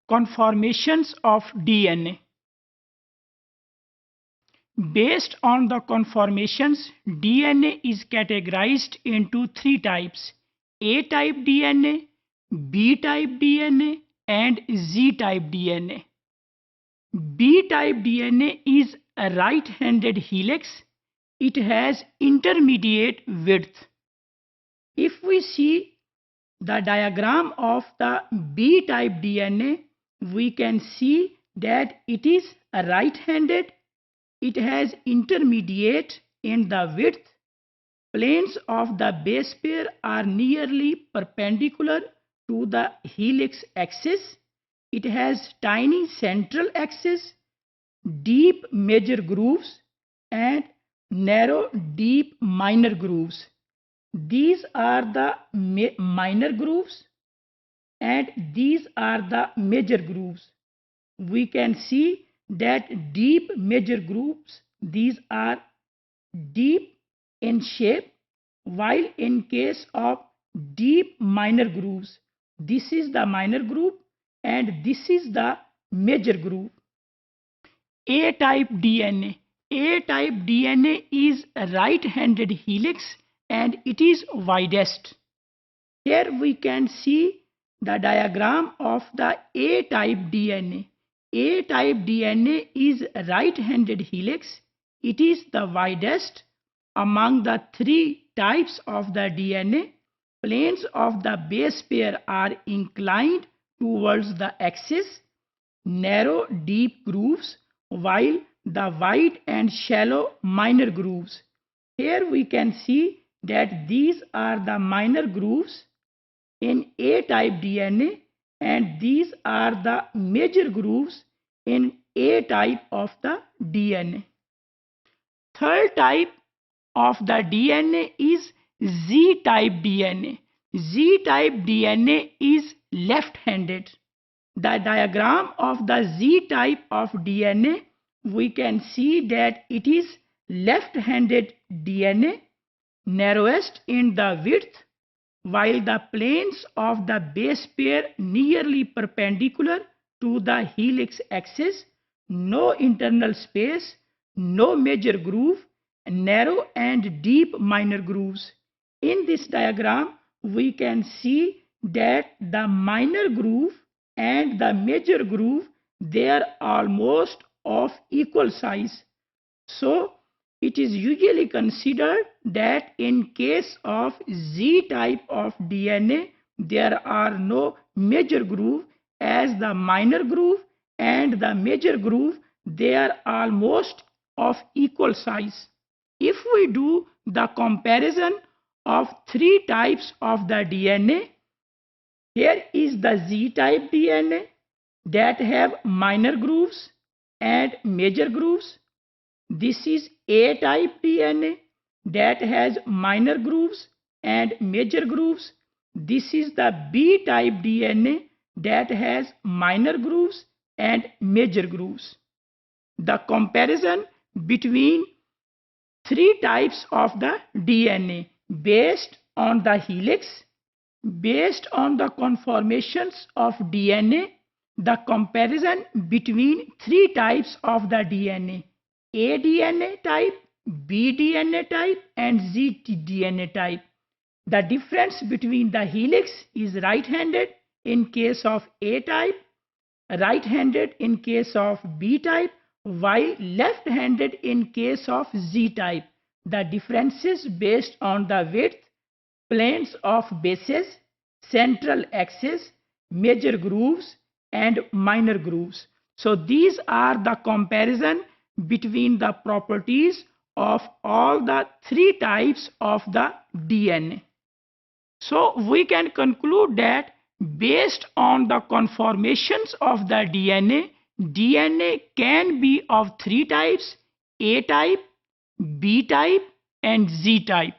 Conformations of DNA. Based on the conformations, DNA is categorized into three types: A-type DNA, B-type DNA, and Z-type DNA. B-type DNA is a right-handed helix. It has intermediate width. If we see the diagram of the B-type DNA, we can see that it is right-handed. It has intermediate in the width. Planes of the base pair are nearly perpendicular to the helix axis. It has tiny central axis, deep major grooves, and narrow deep minor grooves. These are the minor grooves and these are the major grooves. We can see that deep major grooves, these are deep in shape, while in case of deep minor grooves, this is the minor groove and this is the major groove. A-type DNA. A-type DNA is a right-handed helix and it is widest. Here we can see the diagram of the A-type DNA. A-type DNA is a right-handed helix. It is the widest among the three types of the DNA. Planes of the base pair are inclined towards the axis, narrow deep grooves, while the wide and shallow minor grooves. Here we can see that these are the minor grooves in A-type DNA and these are the major grooves in A-type of the DNA. Third type of the DNA is Z-type DNA. Z-type DNA is left-handed. The diagram of the Z-type of DNA, we can see that it is left-handed DNA, narrowest in the width, while the planes of the base pair nearly perpendicular to the helix axis, no internal space, no major groove, narrow and deep minor grooves. In this diagram, we can see that the minor groove and the major groove, they are almost of equal size. So, it is usually considered that in case of Z-type of DNA, there are no major groove, as the minor groove and the major groove, they are almost of equal size. If we do the comparison of three types of the DNA, here is the Z-type DNA that have minor grooves and major grooves. This is A-type DNA that has minor grooves and major grooves. This is the B-type DNA that has minor grooves and major grooves. The comparison between three types of the DNA based on the helix, based on the conformations of DNA, the comparison between three types of the DNA: A DNA type, B DNA type, and Z DNA type. The difference between the helix is right-handed in case of A type, right-handed in case of B type, while left-handed in case of Z type. The differences based on the width, planes of bases, central axis, major grooves, and minor grooves. So these are the comparison between the properties of all the three types of the DNA. So we can conclude that based on the conformations of the DNA, DNA can be of three types: A type, B type, and Z type.